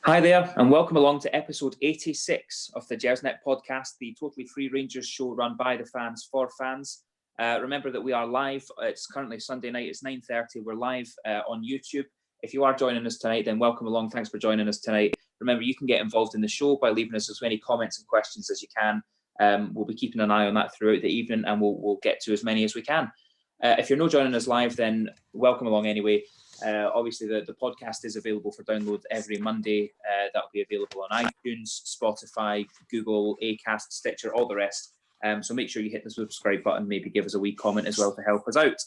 Hi there, and welcome along to episode 86 of the Gersnet Podcast, the totally free Rangers show run by the fans for fans. Remember that we are live. It's currently Sunday night. It's 9:30. We're live on YouTube. If you are joining us tonight, then welcome along. Thanks for joining us tonight. Remember, you can get involved in the show by leaving us as many comments and questions as you can. We'll be keeping an eye on that throughout the evening, and we'll get to as many as we can. If you're not joining us live, then welcome along anyway. Obviously, the podcast is available for download every Monday. That'll be available on iTunes, Spotify, Google, Acast, Stitcher, all the rest. So make sure you hit the subscribe button, maybe give us a wee comment as well to help us out.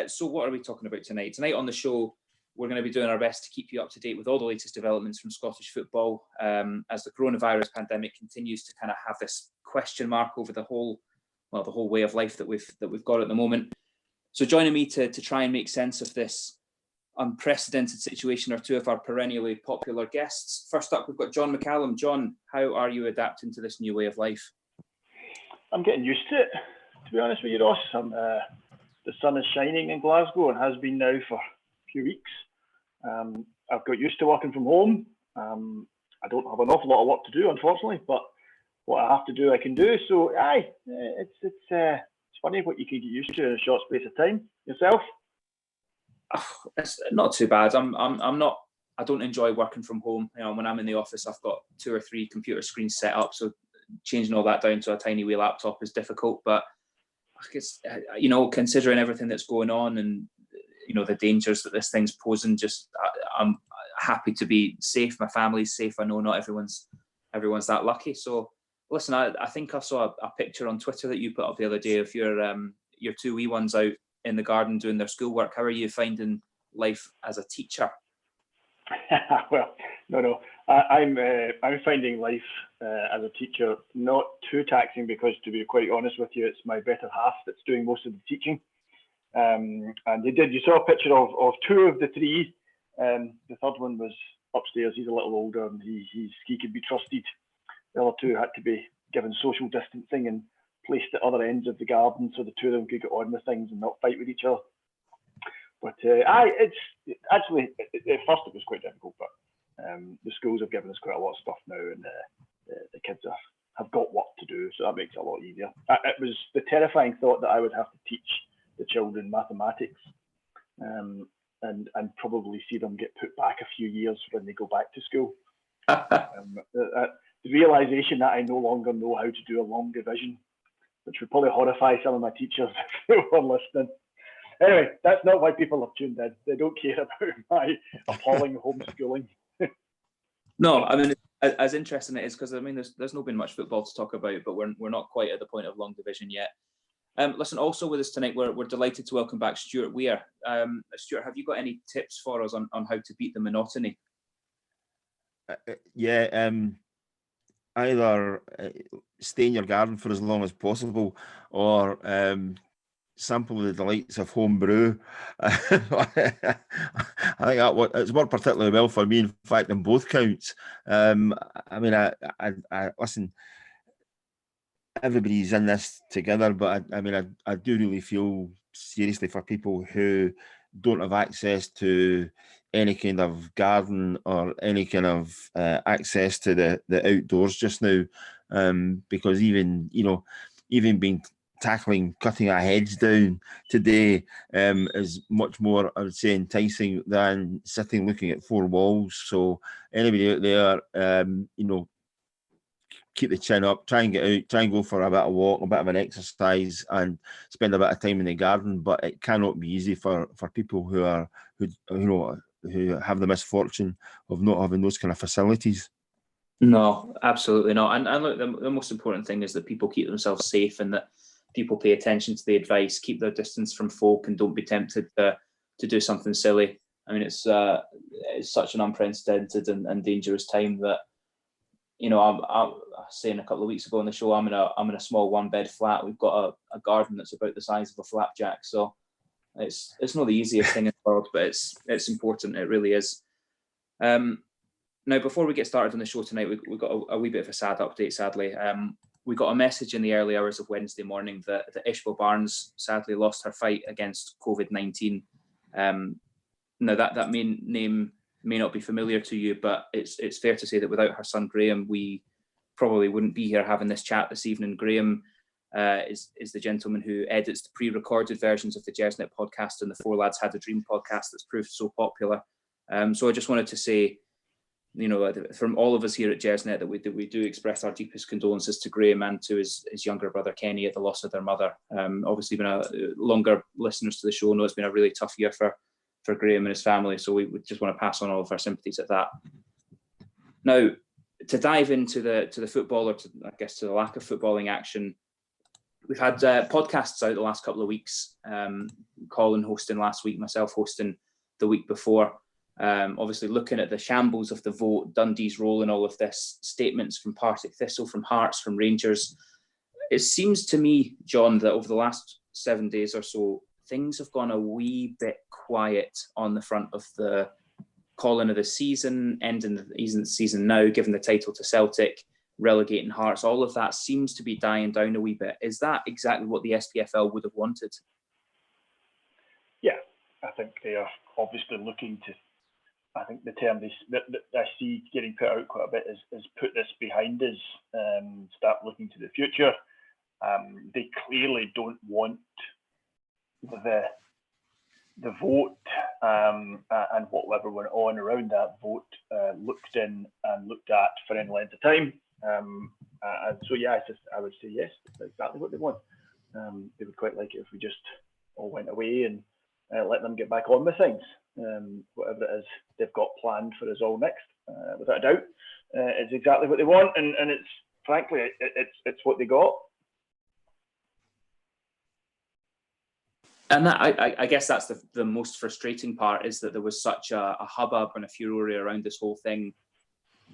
So what are we talking about tonight? Tonight on the show, we're going to be doing our best to keep you up to date with all the latest developments from Scottish football as the coronavirus pandemic continues to kind of have this question mark over the whole way of life that we've got at the moment. So joining me to try and make sense of this unprecedented situation are two of our perennially popular guests. First up, we've got John McCallum. John, how are you adapting to this new way of life? I'm getting used to it, to be honest with you, Ross. The sun is shining in Glasgow and has been now for a few weeks. I've got used to working from home. I don't have an awful lot of work to do, unfortunately, but what I have to do, I can do. So, it's funny what you can get used to in a short space of time. Yourself? It's not too bad. I don't enjoy working from home. You know, when I'm in the office, I've got 2 or 3 computer screens set up, so changing all that down to a tiny wee laptop is difficult. But it's, considering everything that's going on and the dangers that this thing's posing, I'm happy to be safe. My family's safe. I know not everyone's that lucky. So listen, I think I saw a picture on Twitter that you put up the other day of your 2 wee ones out in the garden doing their schoolwork. How are you finding life as a teacher? Well, no. I'm finding life as a teacher not too taxing because, to be quite honest with you, it's my better half that's doing most of the teaching. And you saw a picture of 2 of the 3. The third one was upstairs. He's a little older and he could be trusted. The other 2 had to be given social distancing and placed at other ends of the garden so the 2 of them could get on with things and not fight with each other. But it's actually, at first it was quite difficult, but the schools have given us quite a lot of stuff now, and the kids have got work to do, so that makes it a lot easier. It was the terrifying thought that I would have to teach the children mathematics and probably see them get put back a few years when they go back to school. The realisation that I no longer know how to do a long division, which would probably horrify some of my teachers if they were listening. Anyway, that's not why people have tuned in. They don't care about my appalling homeschooling. No, I mean, as interesting it is, because I mean, there's not been much football to talk about, but we're not quite at the point of long division yet. Listen, also with us tonight, we're delighted to welcome back Stewart Weir. Stewart, have you got any tips for us on how to beat the monotony? Either stay in your garden for as long as possible, or sample the delights of home brew. I think it's worked particularly well for me. In fact, in both counts. I listen. Everybody's in this together, but I do really feel seriously for people who don't have access to any kind of garden or any kind of access to the outdoors just now, because even tackling cutting a hedge down today is much more, I would say, enticing than sitting looking at 4 walls. So anybody out there, keep the chin up, try and get out, try and go for a bit of walk, a bit of an exercise, and spend a bit of time in the garden. But it cannot be easy for people who have the misfortune of not having those kind of facilities. No, absolutely not. And look, the most important thing is that people keep themselves safe and that people pay attention to the advice, keep their distance from folk, and don't be tempted to do something silly. I mean, it's such an unprecedented and dangerous time that, I was saying a couple of weeks ago on the show, I'm in a small 1-bed flat. We've got a garden that's about the size of a flapjack. So it's not the easiest thing in the world, but it's important. It really is. Now, before we get started on the show tonight, we've got a wee bit of a sad update, sadly. We got a message in the early hours of Wednesday morning that Ishbel Barnes sadly lost her fight against COVID-19. Now, that main name may not be familiar to you, but it's fair to say that without her son Graham, we probably wouldn't be here having this chat this evening. Graham is the gentleman who edits the pre-recorded versions of the Gersnet podcast and the Four Lads Had a Dream podcast that's proved so popular. So I just wanted to say, from all of us here at Gersnet, that we do express our deepest condolences to Graham and to his younger brother Kenny at the loss of their mother. Obviously, been longer listeners to the show know it's been a really tough year for Graham and his family. So we just want to pass on all of our sympathies at that. Now, to dive into the football, or to the lack of footballing action, we've had podcasts out the last couple of weeks. Colin hosting last week, myself hosting the week before. Obviously looking at the shambles of the vote, Dundee's role in all of this, statements from Partick Thistle, from Hearts, from Rangers. It seems to me, John, that over the last 7 days or so, things have gone a wee bit quiet on the front of the calling of the season, ending the season now, giving the title to Celtic, relegating Hearts. All of that seems to be dying down a wee bit. Is that exactly what the SPFL would have wanted? Yeah, I think they are obviously looking to, I think the term that I see getting put out quite a bit is put this behind us, start looking to the future. They clearly don't want the vote and whatever went on around that vote looked in and looked at for any length of time. And so, yeah, I would say yes, that's exactly what they want. They would quite like it if we just all went away and let them get back on with things. Whatever it is they've got planned for us all next, without a doubt, it's exactly what they want, and it's frankly it's what they got. And that, I guess that's the most frustrating part, is that there was such a hubbub and a furore around this whole thing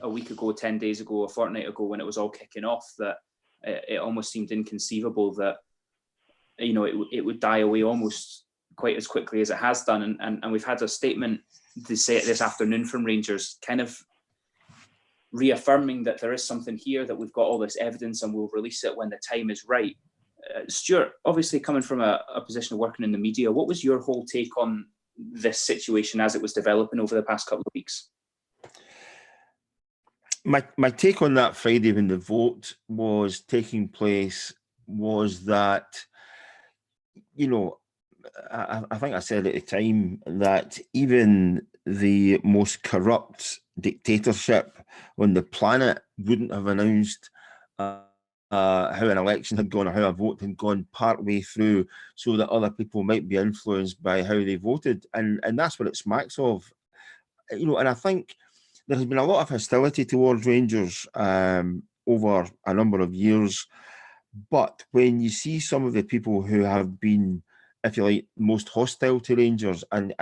a week ago, 10 days ago, a fortnight ago, when it was all kicking off, that it almost seemed inconceivable that it would die away almost quite as quickly as it has done. And we've had a statement this afternoon from Rangers, kind of reaffirming that there is something here, that we've got all this evidence and we'll release it when the time is right. Stuart, obviously coming from a position of working in the media, what was your whole take on this situation as it was developing over the past couple of weeks? My take on that Friday when the vote was taking place was that, I think I said at the time that even the most corrupt dictatorship on the planet wouldn't have announced how an election had gone or how a vote had gone part way through, so that other people might be influenced by how they voted, and that's what it smacks of, and I think there has been a lot of hostility towards Rangers over a number of years, but when you see some of the people who have been, if you like, most hostile to Rangers and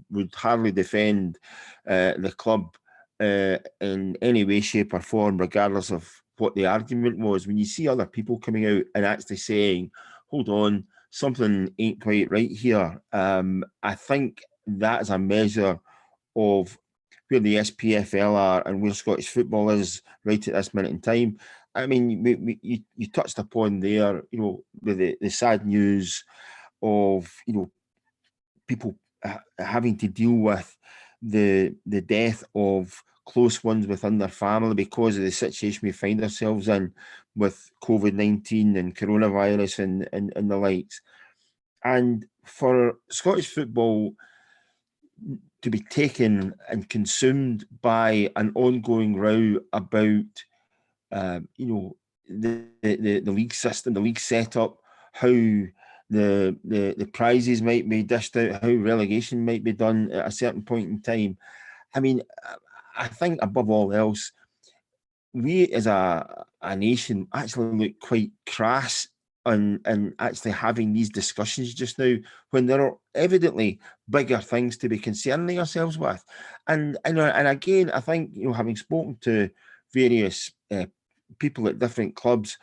would hardly defend the club in any way, shape or form, regardless of what the argument was, when you see other people coming out and actually saying, hold on, something ain't quite right here, I think that is a measure of where the SPFL are and where Scottish football is right at this minute in time. I mean, you touched upon there, with the sad news of, people having to deal with the death of close ones within their family because of the situation we find ourselves in with COVID-19 and coronavirus and the likes. And for Scottish football to be taken and consumed by an ongoing row about, the league system, the league setup, how the prizes might be dished out, how relegation might be done at a certain point in time. I mean, I think above all else, we as a nation actually look quite crass and actually having these discussions just now when there are evidently bigger things to be concerning ourselves with. And again, I think, having spoken to various people at different clubs,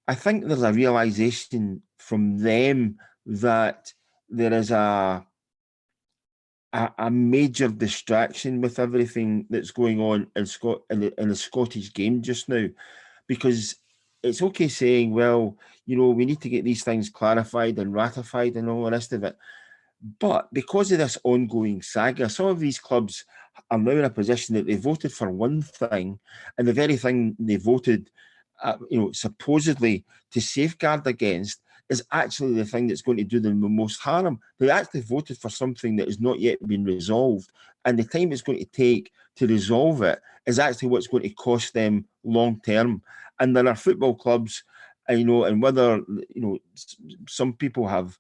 I think there's a realization from them that there is a major distraction with everything that's going on in the Scottish game just now, because it's okay saying, well, we need to get these things clarified and ratified and all the rest of it, But because of this ongoing saga, some of these clubs are now in a position that they voted for one thing, and the very thing they voted, supposedly to safeguard against, is actually the thing that's going to do them the most harm. They actually voted for something that has not yet been resolved, and the time it's going to take to resolve it is actually what's going to cost them long term. And there are football clubs, and whether some people have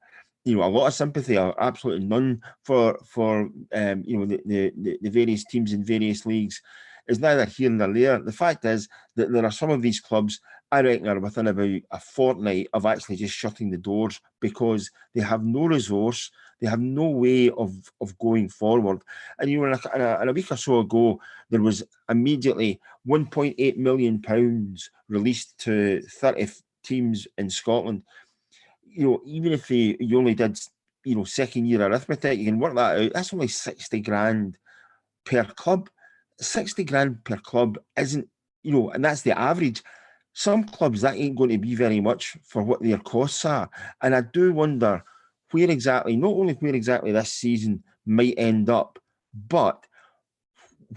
a lot of sympathy or absolutely none for the various teams in various leagues, is neither here nor there. The fact is that there are some of these clubs, I reckon, are within about a fortnight of actually just shutting the doors because they have no resource, they have no way of going forward. And in a week or so ago, there was immediately £1.8 million released to 30 teams in Scotland. Even if you only did, second year arithmetic, you can work that out. That's only 60 grand per club. 60 grand per club isn't, and that's the average. Some clubs, that ain't going to be very much for what their costs are. And I do wonder not only where exactly this season might end up, but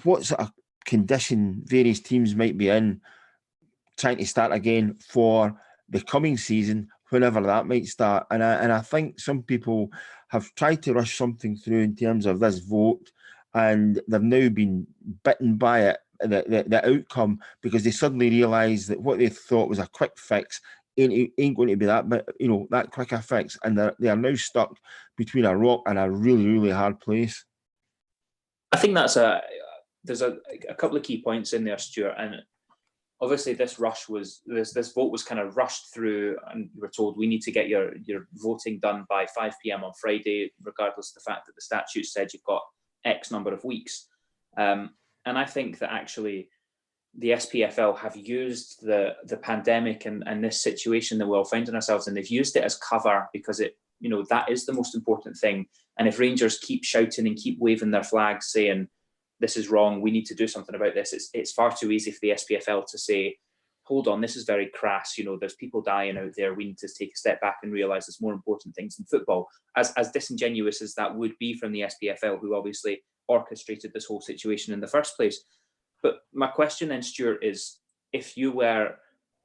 what sort of condition various teams might be in trying to start again for the coming season, whenever that might start. And I think some people have tried to rush something through in terms of this vote, and they've now been bitten by it, the outcome, because they suddenly realise that what they thought was a quick fix ain't going to be that quick a fix, and they are now stuck between a rock and a really, really hard place. I think there's a couple of key points in there, Stuart, and obviously this vote was kind of rushed through, and you were told we need to get your voting done by 5 p.m. on Friday, regardless of the fact that the statute said you've got X number of weeks. And I think that actually the SPFL have used the pandemic and this situation that we're all finding ourselves in. They've used it as cover because that is the most important thing. And if Rangers keep shouting and keep waving their flags saying, this is wrong, we need to do something about this, it's far too easy for the SPFL to say, hold on, this is very crass, there's people dying out there, we need to take a step back and realise there's more important things in football. As disingenuous as that would be from the SPFL, who obviously orchestrated this whole situation in the first place. But my question then, Stuart, is if you were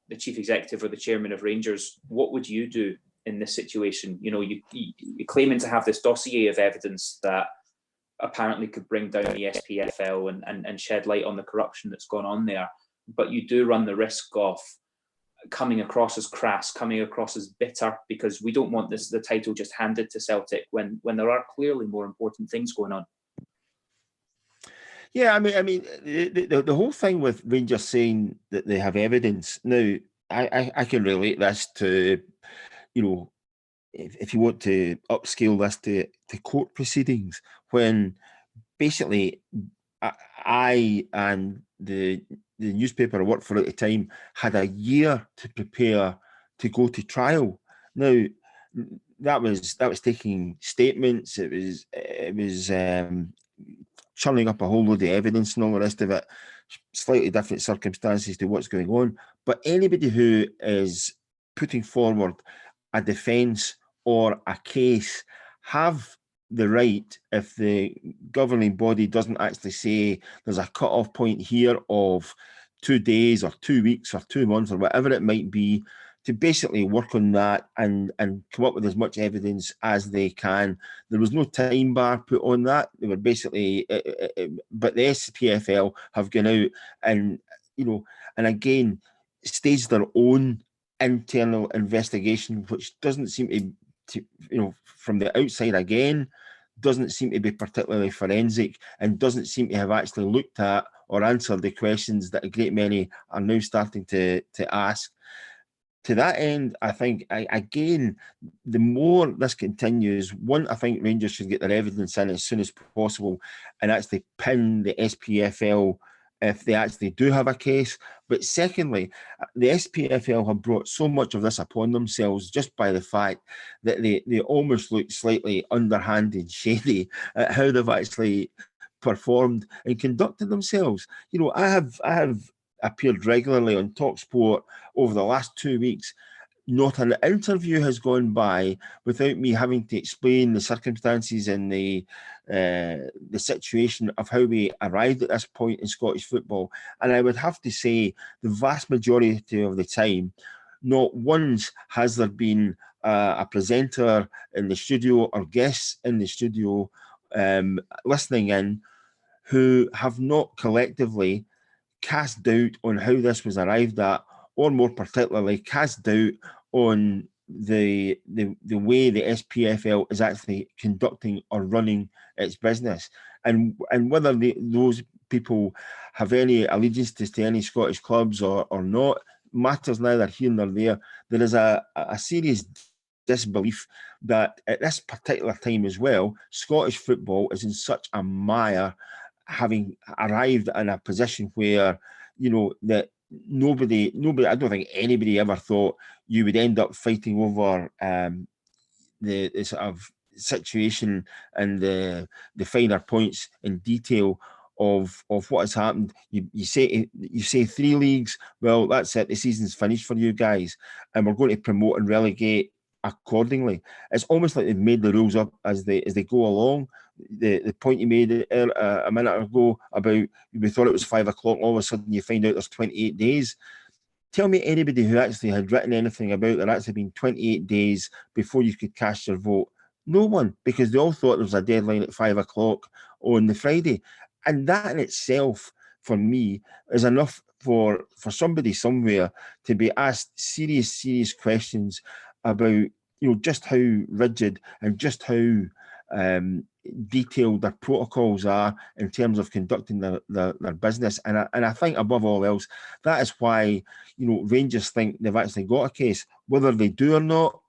the chief executive or the chairman of Rangers, what would you do in this situation? You're claiming to have this dossier of evidence that apparently could bring down the SPFL and shed light on the corruption that's gone on there. But you do run the risk of coming across as crass, coming across as bitter, because we don't want the title just handed to Celtic when there are clearly more important things going on. Yeah, I mean, the whole thing with Rangers saying that they have evidence now, I can relate this to, if you want to upscale this to court proceedings, when basically I and the newspaper I worked for at the time had a year to prepare to go to trial. Now, that was taking statements. It was churning up a whole load of evidence and all the rest of it. Slightly different circumstances to what's going on. But anybody who is putting forward a defence or a case have the right, if the governing body doesn't actually say there's a cut-off point here of 2 days or 2 weeks or 2 months or whatever it might be, to basically work on that and come up with as much evidence as they can. There was no time bar put on that. They were basically, but the SPFL have gone out and again staged their own internal investigation, which doesn't seem to from the outside again, doesn't seem to be particularly forensic and doesn't seem to have actually looked at or answered the questions that a great many are now starting to ask. To that end, I think, again, the more this continues, one, I think Rangers should get their evidence in as soon as possible and actually pin the SPFL if they actually do have a case. But secondly, the SPFL have brought so much of this upon themselves just by the fact that they almost look slightly underhanded, shady at how they've actually performed and conducted themselves. I have appeared regularly on TalkSport over the last 2 weeks, not an interview has gone by without me having to explain the circumstances and the situation of how we arrived at this point in Scottish football. And I would have to say the vast majority of the time, not once has there been a presenter in the studio or guests in the studio listening in who have not collectively cast doubt on how this was arrived at, or more particularly cast doubt on the way the SPFL is actually conducting or running its business, and whether those people have any allegiances to any Scottish clubs or not matters neither here nor there. There is a serious disbelief that at this particular time as well, Scottish football is in such a mire, having arrived in a position where, that nobody, I don't think anybody ever thought you would end up fighting over the sort of situation and the finer points in detail of what has happened. You say 3 leagues, well, that's it, the season's finished for you guys, and we're going to promote and relegate accordingly. It's almost like they've made the rules up as they go along. The point you made a minute ago about we thought it was 5 o'clock, all of a sudden you find out there's 28 days. Tell me anybody who actually had written anything about there actually been 28 days before you could cast your vote. No one, because they all thought there was a deadline at 5 o'clock on the Friday. And that in itself, for me, is enough for somebody somewhere to be asked serious questions about, just how rigid and just how detailed their protocols are in terms of conducting their business. And I think above all else, that is why, Rangers think they've actually got a case. Whether they do or not,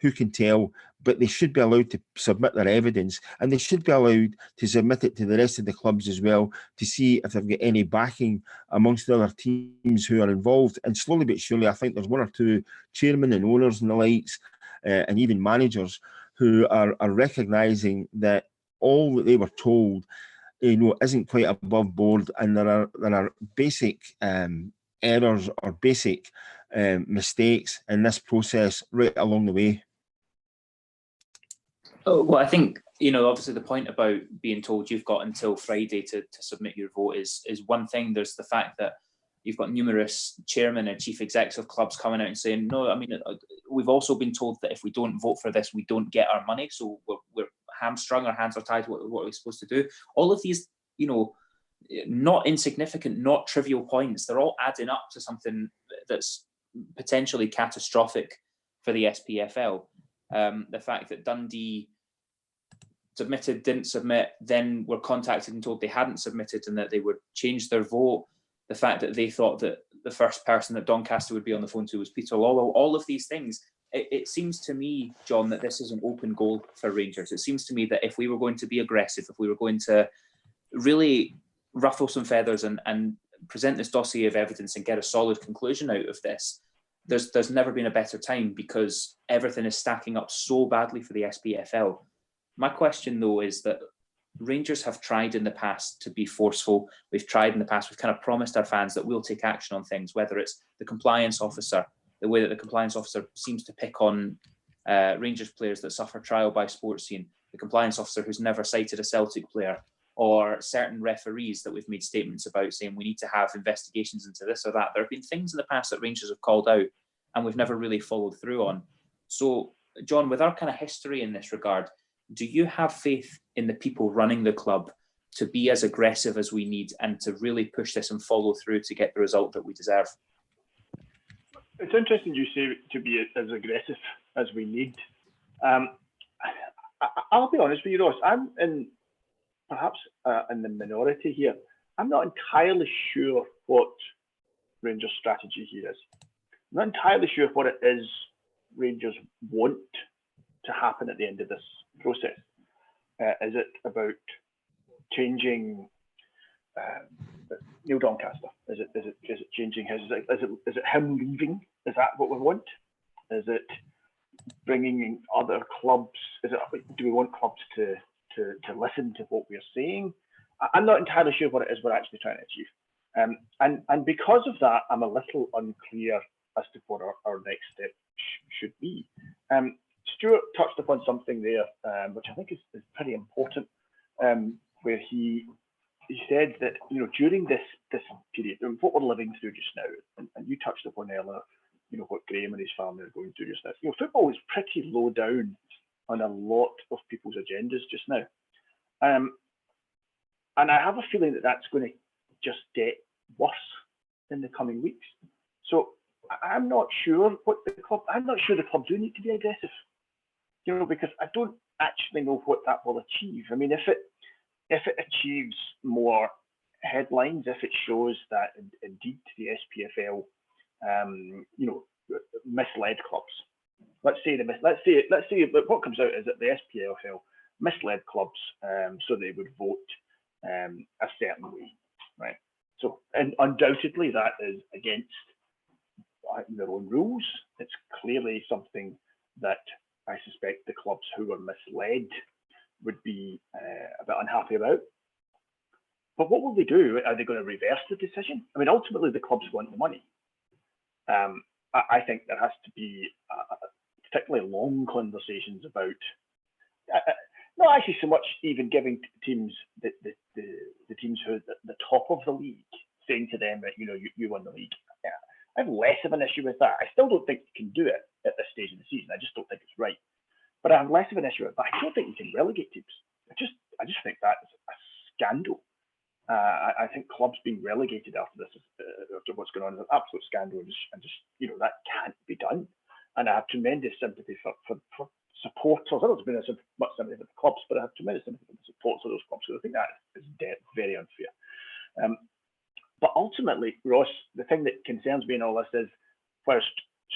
who can tell? But they should be allowed to submit their evidence, and they should be allowed to submit it to the rest of the clubs as well, to see if they've got any backing amongst the other teams who are involved. And slowly but surely, I think there's 1 or 2 chairmen and owners and the likes, and even managers who are recognising that all that they were told, isn't quite above board, and there are basic errors or basic mistakes in this process right along the way. Oh, well, I think, obviously the point about being told you've got until Friday to submit your vote is one thing. There's the fact that you've got numerous chairmen and chief execs of clubs coming out and saying, no, I mean, we've also been told that if we don't vote for this, we don't get our money. So we're hamstrung, our hands are tied. What are we supposed to do? All of these, not insignificant, not trivial points, they're all adding up to something that's potentially catastrophic for the SPFL. The fact that Dundee submitted, didn't submit, then were contacted and told they hadn't submitted and that they would change their vote. The fact that they thought that the first person that Doncaster would be on the phone to was Peter Lawwell. All of these things, it seems to me, John, that this is an open goal for Rangers. It seems to me that if we were going to be aggressive, if we were going to really ruffle some feathers and present this dossier of evidence and get a solid conclusion out of this, there's never been a better time, because everything is stacking up so badly for the SPFL. My question, though, is that Rangers have tried in the past to be forceful. We've tried in the past, we've kind of promised our fans that we'll take action on things, whether it's the compliance officer, the way that the compliance officer seems to pick on Rangers players that suffer trial by sports scene, the compliance officer who's never cited a Celtic player, or certain referees that we've made statements about saying we need to have investigations into this or that. There have been things in the past that Rangers have called out and we've never really followed through on. So, John, with our kind of history in this regard, do you have faith in the people running the club to be as aggressive as we need and to really push this and follow through to get the result that we deserve? It's interesting you say to be as aggressive as we need. I'll be honest with you, Ross. I'm perhaps in the minority here. I'm not entirely sure what Rangers' strategy here is. I'm not entirely sure what it is Rangers want to happen at the end of this process. Is it about changing Neil Doncaster? Is it changing his? Is it him leaving? Is that what we want? Is it bringing in other clubs? Do we want clubs to listen to what we're saying? I'm not entirely sure what it is we're actually trying to achieve. And because of that, I'm a little unclear as to what our next step should be. Stewart touched upon something there, which I think is pretty important, where he said that, you know, during this period, what we're living through just now, and you touched upon earlier, you know, what Graham and his family are going through just now. You know, football is pretty low down on a lot of people's agendas just now. And I have a feeling that that's going to just get worse in the coming weeks. So I'm not sure the club do need to be aggressive, you know, because I don't actually know what that will achieve. I mean, if it achieves more headlines, if it shows that indeed the SPFL, you know, misled clubs. Let's say what comes out is that the SPFL misled clubs so they would vote a certain way, right? So, and undoubtedly that is against their own rules. It's clearly something that I suspect the clubs who were misled would be a bit unhappy about. But what will they do? Are they going to reverse the decision? I mean, ultimately the clubs want the money. I think there has to be particularly long conversations about not actually so much even giving teams the teams who are at the top of the league, saying to them that, you know, you won the league. Yeah, I have less of an issue with that. I still don't think you can do it at this stage of the season. I just don't think it's right. But I have less of an issue with it. But I don't think you can relegate teams. I just think that is a scandal. I think clubs being relegated after this, after what's going on, is an absolute scandal, and just you know, that can't be done. And I have tremendous sympathy for supporters. I don't have much sympathy for the clubs, but I have tremendous sympathy for the supporters of those clubs. So I think that is very unfair. But ultimately, Ross, the thing that concerns me in all this is, whilst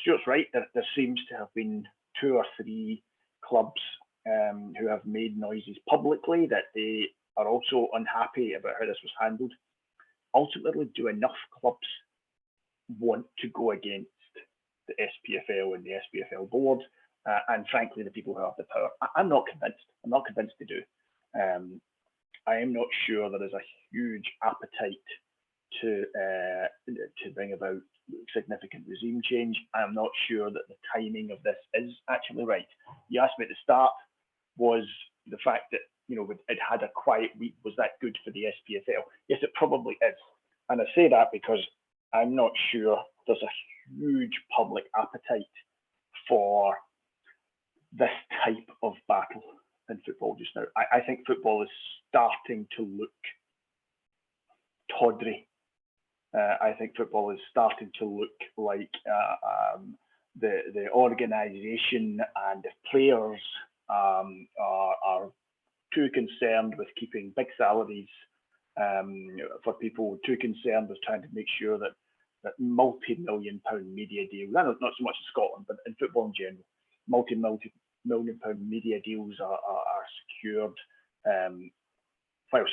Stuart's right, there seems to have been 2 or 3 clubs who have made noises publicly that they are also unhappy about how this was handled. Ultimately, do enough clubs want to go against the SPFL and the SPFL board, and frankly, the people who have the power? I'm not convinced. I'm not convinced they do. I am not sure there is a huge appetite to bring about significant regime change. I'm not sure that the timing of this is actually right. You asked me at the start, was the fact that, you know, it had a quiet week, was that good for the SPFL? Yes, it probably is. And I say that because I'm not sure there's a huge public appetite for this type of battle in football just now. I think football is starting to look tawdry. I think football is starting to look like the organisation and the players are too concerned with keeping big salaries for people, too concerned with trying to make sure that multi-million-pound media deals, not so much in Scotland, but in football in general, multi-million-pound media deals are secured, whilst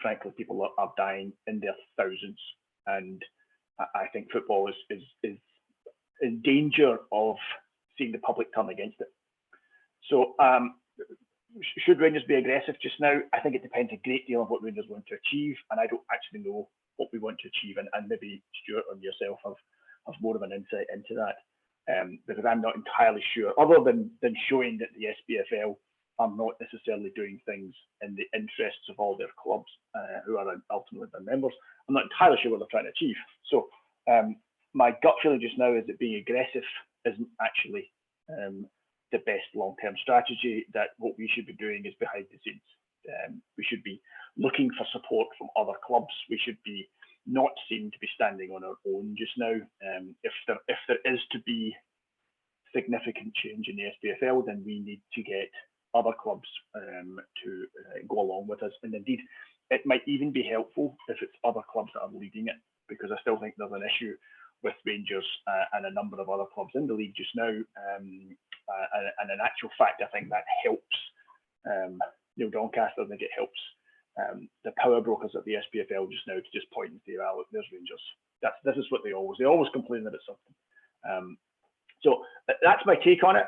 frankly people are dying in their thousands, and I think football is in danger of seeing the public turn against it. So should Rangers be aggressive just now? I think it depends a great deal on what Rangers want to achieve, and I don't actually know what we want to achieve, and maybe Stewart or yourself have more of an insight into that, because I'm not entirely sure, other than showing that the SPFL are not necessarily doing things in the interests of all their clubs who are ultimately their members. I'm not entirely sure what they're trying to achieve. So my gut feeling just now is that being aggressive isn't actually the best long-term strategy, that what we should be doing is behind the scenes. We should be looking for support from other clubs. We should be not seem to be standing on our own just now. If there is to be significant change in the SPFL, then we need to get other clubs to go along with us. And indeed, it might even be helpful if it's other clubs that are leading it, because I still think there's an issue with Rangers and a number of other clubs in the league just now. And in actual fact, I think that helps Neil Doncaster. I think it helps the power brokers at the SPFL just now to just point and say, well, look, there's Rangers. This is what they always complain that it's something. So that's my take on it.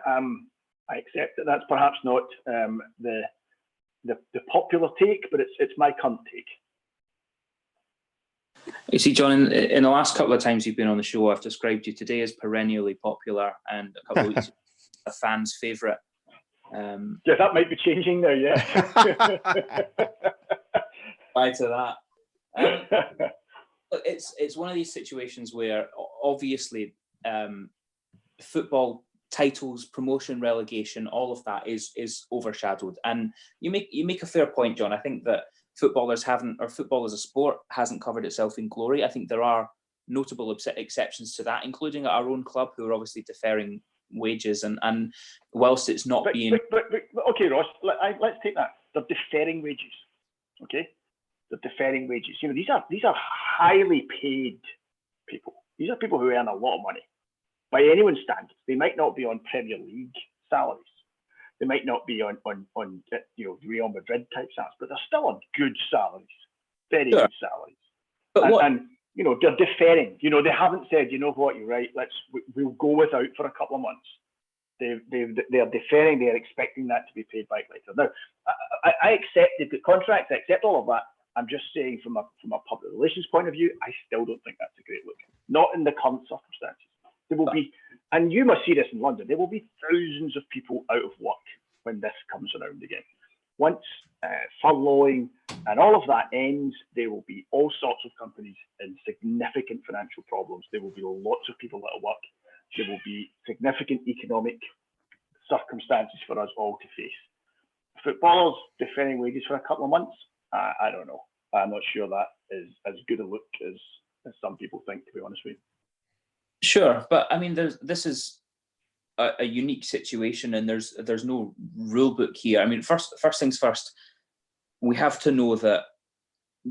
I accept that that's perhaps not the popular take, but it's my current take. You see, John, in the last couple of times you've been on the show, I've described you today as perennially popular and a couple of weeks a fan's favourite. Yeah, that might be changing now, yeah. Bye to that. It's one of these situations where obviously football titles, promotion, relegation, all of that is overshadowed. And you make a fair point, John. I think that football as a sport hasn't covered itself in glory. I think there are notable exceptions to that, including at our own club, who are obviously deferring wages. And whilst it's not being... But okay, Ross, let's take that. They're deferring wages, okay? They're deferring wages. You know, these are highly paid people. These are people who earn a lot of money by anyone's standards. They might not be on Premier League salaries. They might not be on Real Madrid type salaries, but they're still on good salaries, very good salaries. But and you know, they're deferring. You know, they haven't said, you know what, you're right. We'll go without for a couple of months. They're deferring. They're expecting that to be paid back later. Now, I accept the contracts. I accept all of that. I'm just saying, from a public relations point of view, I still don't think that's a great look. Not in the current circumstances. There will be, and you must see this in London, there will be thousands of people out of work when this comes around again. Once furloughing and all of that ends, there will be all sorts of companies in significant financial problems. There will be lots of people out of work. There will be significant economic circumstances for us all to face. Footballers deferring wages for a couple of months, I don't know. I'm not sure that is as good a look as some people think, to be honest with you. Sure, but I mean, this is a unique situation, and there's no rule book here. I mean, first things first, we have to know that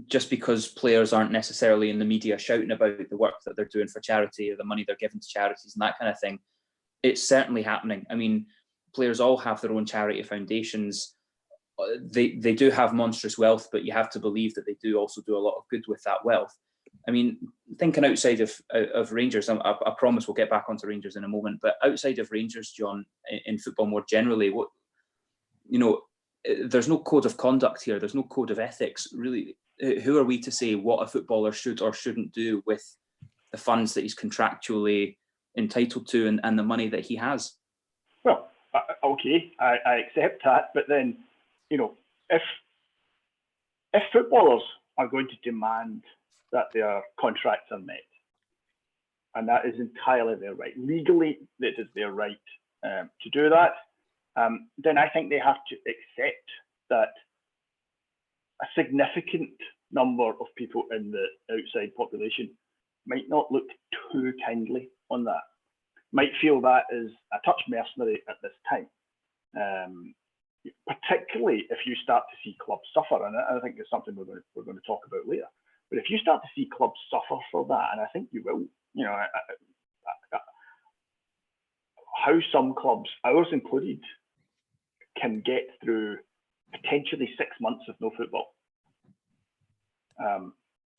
just because players aren't necessarily in the media shouting about the work that they're doing for charity or the money they're giving to charities and that kind of thing, it's certainly happening. I mean, players all have their own charity foundations. They do have monstrous wealth, but you have to believe that they do also do a lot of good with that wealth. I mean, thinking outside of Rangers, I promise we'll get back onto Rangers in a moment, but outside of Rangers, John, in football more generally, there's no code of conduct here. There's no code of ethics, really. Who are we to say what a footballer should or shouldn't do with the funds that he's contractually entitled to and the money that he has? Well, okay, I accept that, but then, you know, if footballers are going to demand that their contracts are met, and that is entirely their right. Legally, it is their right to do that. Then I think they have to accept that a significant number of people in the outside population might not look too kindly on that, might feel that is a touch mercenary at this time. Particularly if you start to see clubs suffer, and I think it's something we're going to talk about later. But if you start to see clubs suffer for that, and I think you will, you know, how some clubs, ours included, can get through potentially 6 months of no football.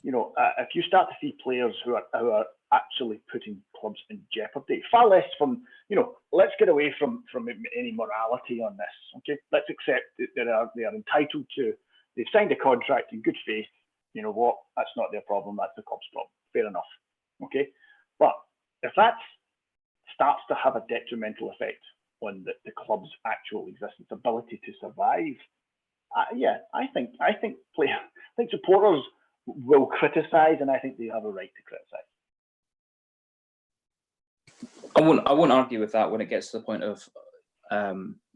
You know, if you start to see players who are actually putting clubs in jeopardy, far less from, you know, let's get away from any morality on this. Okay, let's accept that they are entitled to. They've signed a contract in good faith. You know what? That's not their problem. That's the club's problem. Fair enough. Okay, but if that starts to have a detrimental effect on the club's actual existence, ability to survive, I think supporters will criticise, and I think they have a right to criticise. I won't argue with that when it gets to the point of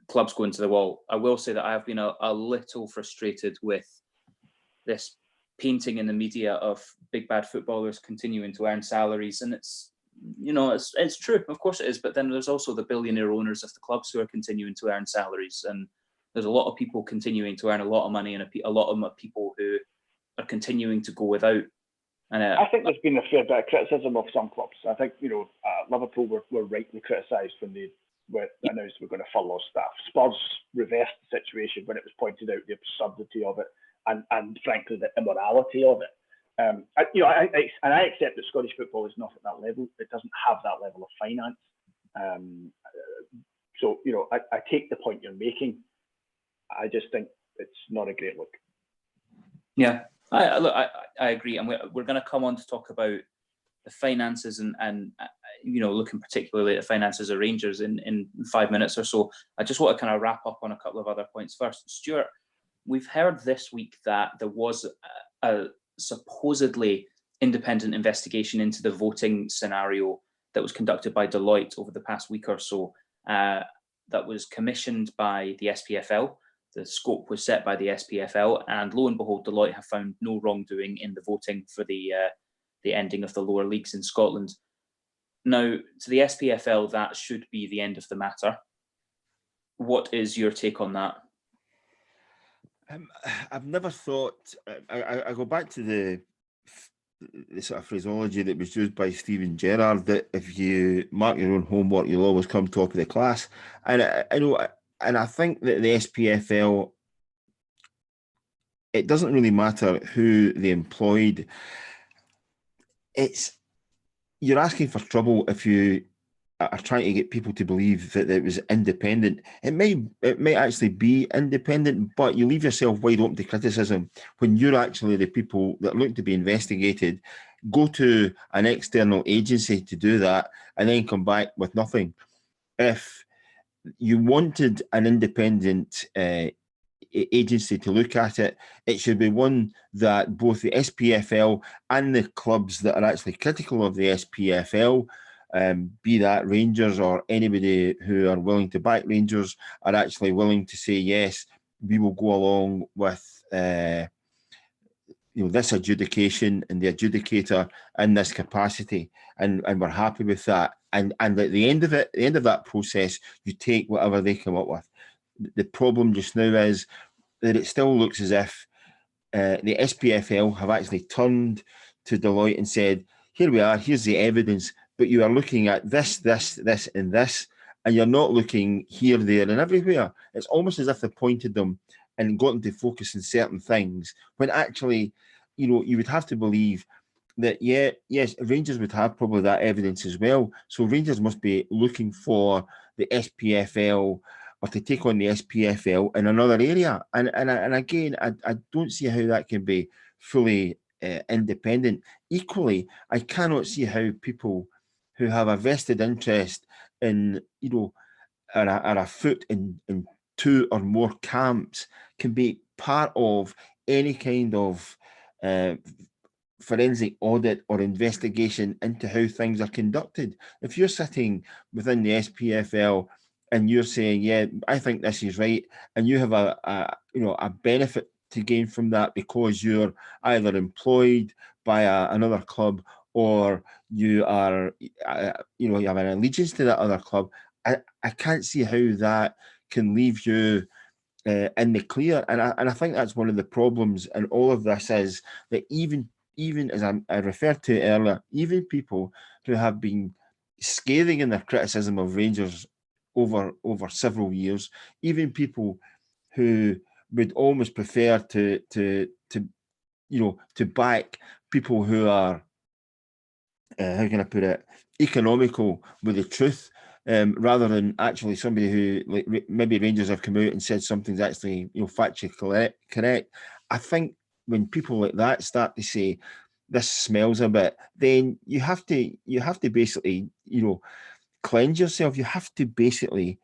clubs going to the wall. I will say that I have been a little frustrated with this painting in the media of big bad footballers continuing to earn salaries, and it's true, of course it is, but then there's also the billionaire owners of the clubs who are continuing to earn salaries, and there's a lot of people continuing to earn a lot of money, and a lot of people who are continuing to go without. And I think there's been a fair bit of criticism of some clubs. I think, you know, Liverpool were rightly criticised when they announced we're going to furlough staff. Spurs reversed the situation when it was pointed out the absurdity of it and frankly the immorality of it. I accept that Scottish football is not at that level. It doesn't have that level of finance. So, you know, I take the point you're making. I just think it's not a great look. Yeah. I agree, and we're going to come on to talk about the finances and looking particularly at the finances of Rangers in 5 minutes or so. I just want to kind of wrap up on a couple of other points first. Stewart, we've heard this week that there was a supposedly independent investigation into the voting scenario that was conducted by Deloitte over the past week or so, that was commissioned by the SPFL. The scope was set by the SPFL, and lo and behold, Deloitte have found no wrongdoing in the voting for the ending of the lower leagues in Scotland. Now, to the SPFL, that should be the end of the matter. What is your take on that? I've never thought. I go back to the sort of phraseology that was used by Stephen Gerrard, that if you mark your own homework, you'll always come top of the class. And I know, and I think that the SPFL, it doesn't really matter who they employed. You're asking for trouble if you are trying to get people to believe that it was independent. It may actually be independent, but you leave yourself wide open to criticism when you're actually the people that look to be investigated, go to an external agency to do that, and then come back with nothing. If you wanted an independent agency to look at it, it should be one that both the SPFL and the clubs that are actually critical of the SPFL, be that Rangers or anybody who are willing to back Rangers, are actually willing to say, yes, we will go along with this adjudication and the adjudicator in this capacity, and we're happy with that. And at the end of it, the end of that process, you take whatever they come up with. The problem just now is that it still looks as if the SPFL have actually turned to Deloitte and said, here we are, here's the evidence, but you are looking at this, and this, and you're not looking here, there, and everywhere. It's almost as if they pointed them and got them to focus on certain things, when actually, you would have to believe that, yes, Rangers would have probably that evidence as well. So Rangers must be looking for the SPFL, or to take on the SPFL in another area. And again, I don't see how that can be fully independent. Equally, I cannot see how people who have a vested interest in, are a foot in two or more camps can be part of any kind of forensic audit or investigation into how things are conducted. If you're sitting within the SPFL and you're saying, yeah, I think this is right, and you have a benefit to gain from that because you're either employed by another club, or you are, you have an allegiance to that other club, I can't see how that can leave you in the clear. And I think that's one of the problems in all of this, is that even as I referred to earlier, even people who have been scathing in their criticism of Rangers over several years, even people who would almost prefer to back people who are how can I put it, economical with the truth, rather than actually somebody who, like, maybe Rangers have come out and said something's actually factually correct. I think when people like that start to say this smells a bit, then you have to basically cleanse yourself. You have to basically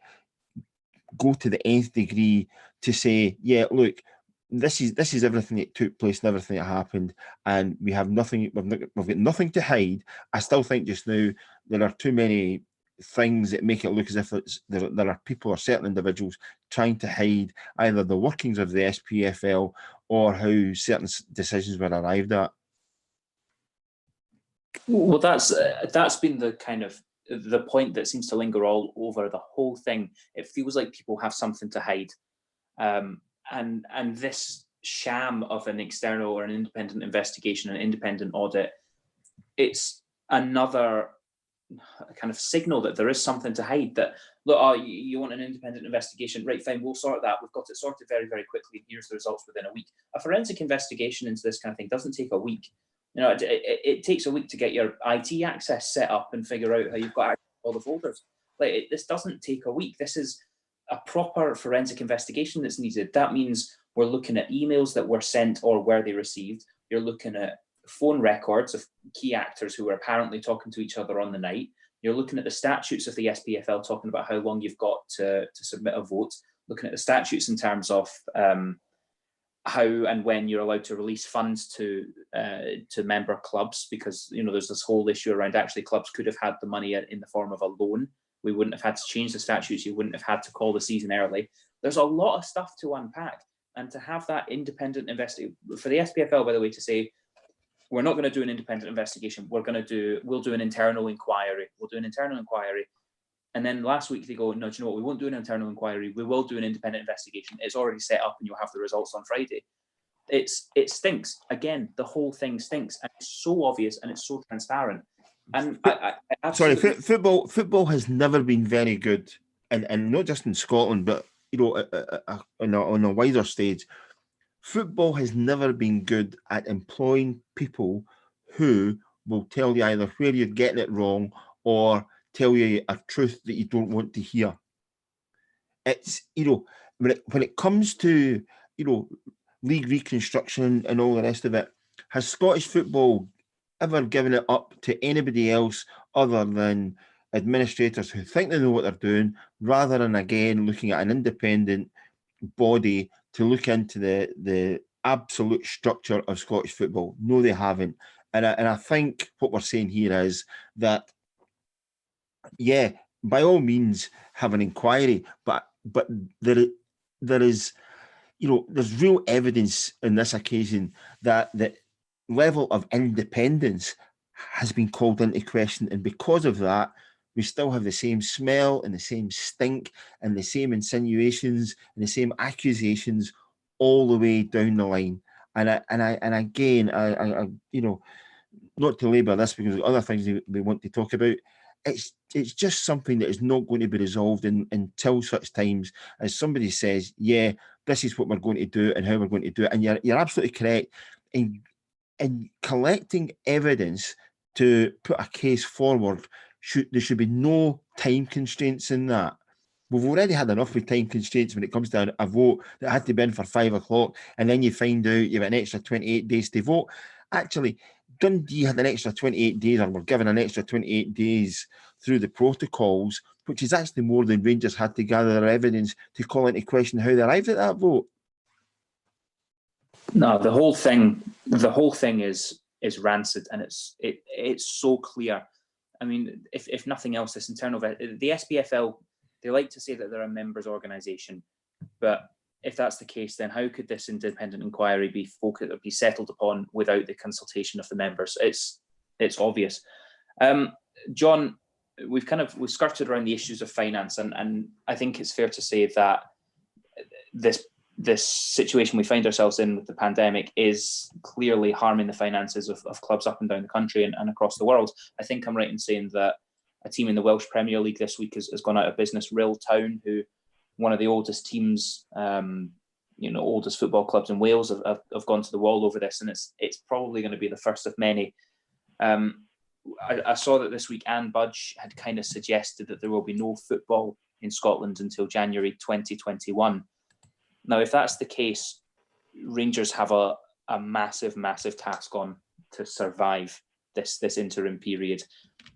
go to the nth degree to say, yeah, look, this is everything that took place and everything that happened, and we have nothing. We've got nothing to hide. I still think just now there are too many things that make it look as if there are people or certain individuals trying to hide either the workings of the SPFL or how certain decisions were arrived at. Well, that's been the kind of the point that seems to linger all over the whole thing. It feels like people have something to hide. And this sham of an external or an independent investigation, an independent audit, it's another kind of signal that there is something to hide. That, look, you want an independent investigation, right, fine, we'll sort that. We've got it sorted very, very quickly. Here's the results within a week. A forensic investigation into this kind of thing doesn't take a week. It takes a week to get your IT access set up and figure out how you've got access to all the folders. This doesn't take a week. This is a proper forensic investigation that's needed. That means we're looking at emails that were sent or were they received. You're looking at phone records of key actors who were apparently talking to each other on the night. You're looking at the statutes of the SPFL talking about how long you've got to submit a vote. Looking at the statutes in terms of how and when you're allowed to release funds to member clubs, because there's this whole issue around actually clubs could have had the money in the form of a loan. We wouldn't have had to change the statutes. You wouldn't have had to call the season early. There's a lot of stuff to unpack, and to have that independent investigation for the SPFL, by the way, to say we're not going to do an independent investigation. We'll do an internal inquiry. We'll do an internal inquiry. And then last week they go, no, do you know what? We won't do an internal inquiry. We will do an independent investigation. It's already set up and you'll have the results on Friday. It stinks. Again, the whole thing stinks. And it's so obvious and it's so transparent. And I absolutely... Sorry, football has never been very good. And not just in Scotland, but, on a wider stage. Football has never been good at employing people who will tell you either where you're getting it wrong or tell you a truth that you don't want to hear. It's, when it comes to, league reconstruction and all the rest of it, has Scottish football ever given it up to anybody else other than administrators who think they know what they're doing, rather than, again, looking at an independent body to look into the absolute structure of Scottish football? No, they haven't. And I think what we're saying here is that, yeah, by all means, have an inquiry, but there is, there's real evidence in this occasion that the level of independence has been called into question, and because of that, we still have the same smell and the same stink and the same insinuations and the same accusations all the way down the line. And again, not to labour this because of other things we want to talk about, it's just something that is not going to be resolved until such times as somebody says, yeah, this is what we're going to do and how we're going to do it. And you're absolutely correct in collecting evidence to put a case forward. There should be no time constraints in that. We've already had enough with time constraints when it comes to a vote that had to be in for 5 o'clock, and then you find out you've got an extra 28 days to vote. Actually, Dundee had an extra 28 days, or were given an extra 28 days through the protocols, which is actually more than Rangers had to gather their evidence to call into question how they arrived at that vote. No, the whole thing is rancid, and it's so clear. I mean, if nothing else, this internal the SPFL, they like to say that they're a members' organisation, but if that's the case, then how could this independent inquiry be settled upon without the consultation of the members? It's obvious. John, we've skirted around the issues of finance, and I think it's fair to say that this situation we find ourselves in with the pandemic is clearly harming the finances of clubs up and down the country and across the world. I think I'm right in saying that a team in the Welsh Premier League this week has gone out of business, Rill Town, who one of the oldest teams, oldest football clubs in Wales have gone to the wall over this, and it's probably going to be the first of many. I saw that this week Anne Budge had kind of suggested that there will be no football in Scotland until January 2021. Now, if that's the case, Rangers have a massive, massive task on to survive this interim period.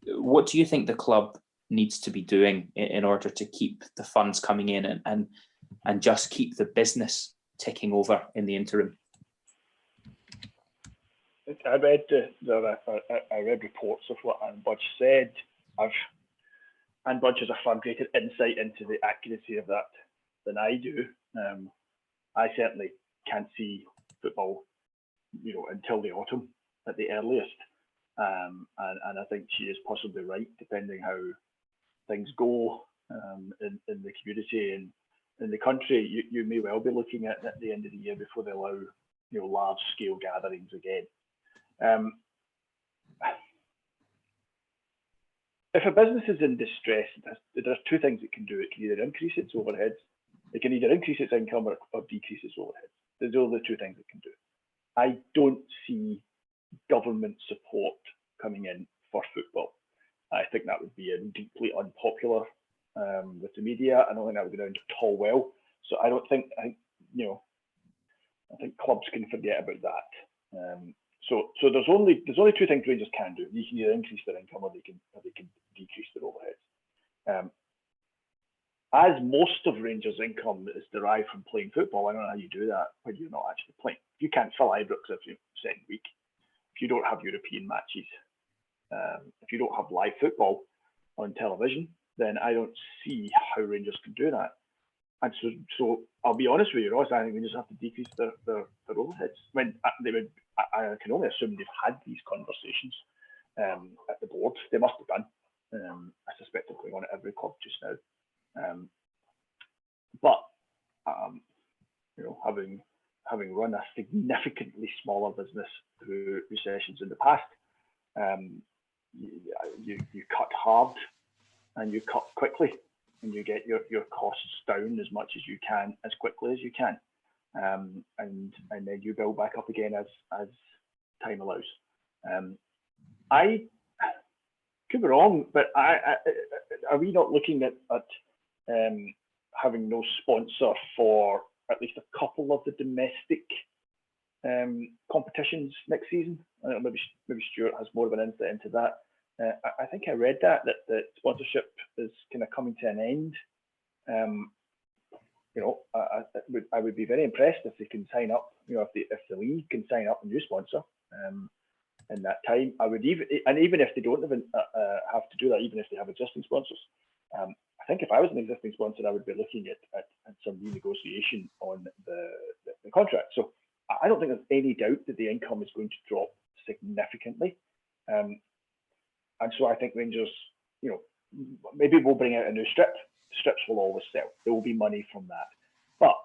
What do you think the club needs to be doing in order to keep the funds coming in and just keep the business ticking over in the interim? I read reports of what Anne Budge said. Anne Budge has a far greater insight into the accuracy of that than I do. I certainly can't see football, until the autumn at the earliest. And I think she is possibly right, depending how things go in the community and in the country. You may well be looking at the end of the year before they allow large scale gatherings again. If a business is in distress, there's two things it can do. It can either increase its overheads, it can either increase its income or decrease its overheads. Those are the two things it can do. I don't see government support coming in for football. I think that would be deeply unpopular with the media. I don't think that would go down at all well. So I think clubs can forget about that. So there's only two things Rangers can do. They can either increase their income or they can decrease their overheads. As most of Rangers' income is derived from playing football, I don't know how you do that when you're not actually playing. If you can't fill Ibrox every second week, if you don't have European matches, if you don't have live football on television, then I don't see how Rangers can do that. And so I'll be honest with you, Ross, I think Rangers have to decrease their overheads. I mean, I can only assume they've had these conversations at the board. They must have done. I suspect they're going on at every club just now. But having run a significantly smaller business through recessions in the past, you cut hard and you cut quickly, and you get your costs down as much as you can, as quickly as you can, and then you build back up again as time allows. I could be wrong, but are we not looking at having no sponsor for at least a couple of the domestic competitions next season? I don't know, maybe Stewart has more of an insight into that. I think I read that sponsorship is kind of coming to an end. I would be very impressed if they can sign up. If the league can sign up a new sponsor in that time. Even if they don't even have to do that, even if they have existing sponsors. I think if I was an existing sponsor, I would be looking at some renegotiation on the contract. So I don't think there's any doubt that the income is going to drop significantly. And so I think Rangers, maybe we'll bring out a new strip. Strips will always sell. There will be money from that. But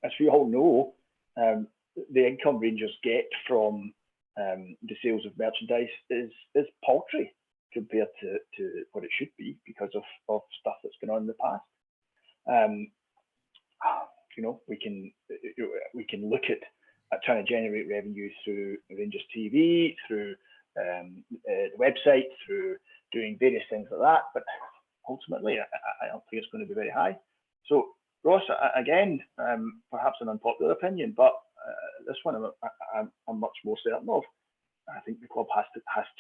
as we all know, the income Rangers get from the sales of merchandise is paltry compared to what it should be because of stuff that's gone on in the past. We can look at trying to generate revenue through Rangers TV, through the website, through doing various things like that, but ultimately I don't think it's going to be very high. So Ross, again, perhaps an unpopular opinion, but this one I'm much more certain of. I think the club has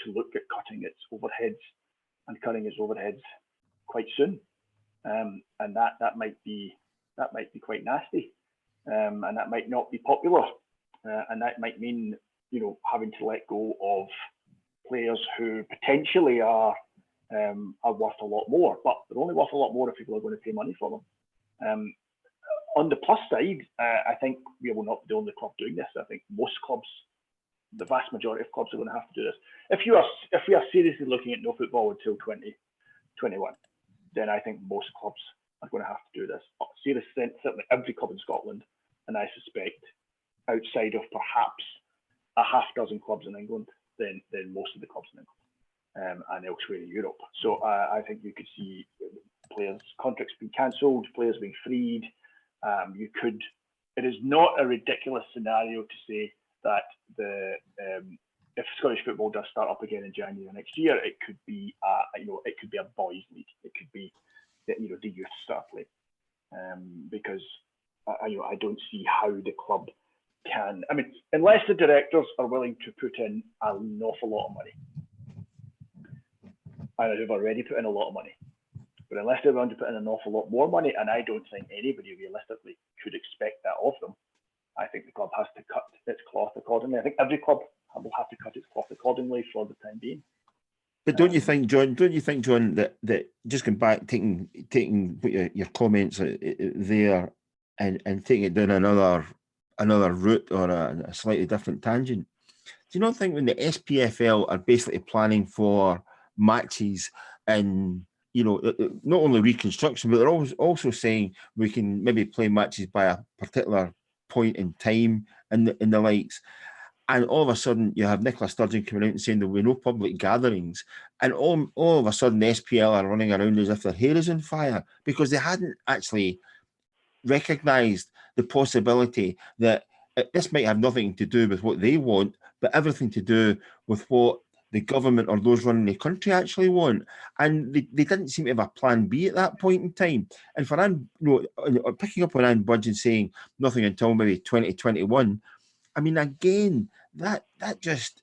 to look at cutting its overheads and cutting its overheads quite soon, and that might be quite nasty, and that might not be popular, and that might mean having to let go of players who potentially are worth a lot more, but they're only worth a lot more if people are going to pay money for them. On the plus side, I think we will not be the only club doing this. I think most clubs, the vast majority of clubs, are going to have to do this. If we are seriously looking at no football until 2021, then I think most clubs are going to have to do this. Seriously, certainly every club in Scotland, and I suspect outside of perhaps a half dozen clubs in England, than most of the clubs in England and elsewhere in Europe. So I think you could see players' contracts being cancelled, players being freed. It is not a ridiculous scenario to say that if Scottish football does start up again in January next year, it could be a boys' league. It could be the youth start playing, because I don't see how the club can. I mean, unless the directors are willing to put in an awful lot of money, and they've already put in a lot of money, but unless they're willing to put in an awful lot more money, and I don't think anybody realistically could expect that of them, I think the club has to cut its cloth accordingly. I think every club will have to cut its cloth accordingly for the time being. But don't you think, John, that just going back, taking your comments there and taking it down another route or a slightly different tangent, do you not think when the SPFL are basically planning for matches and not only reconstruction, but they're also saying we can maybe play matches by a particular point in time and the likes, and all of a sudden you have Nicola Sturgeon coming out and saying there will be no public gatherings, and all of a sudden the SPL are running around as if their hair is on fire because they hadn't actually recognised the possibility that this might have nothing to do with what they want, but everything to do with what the government or those running the country actually want. And they didn't seem to have a plan B at that point in time. And for Anne, picking up on Anne Budge and saying nothing until maybe 2021, I mean, again, that just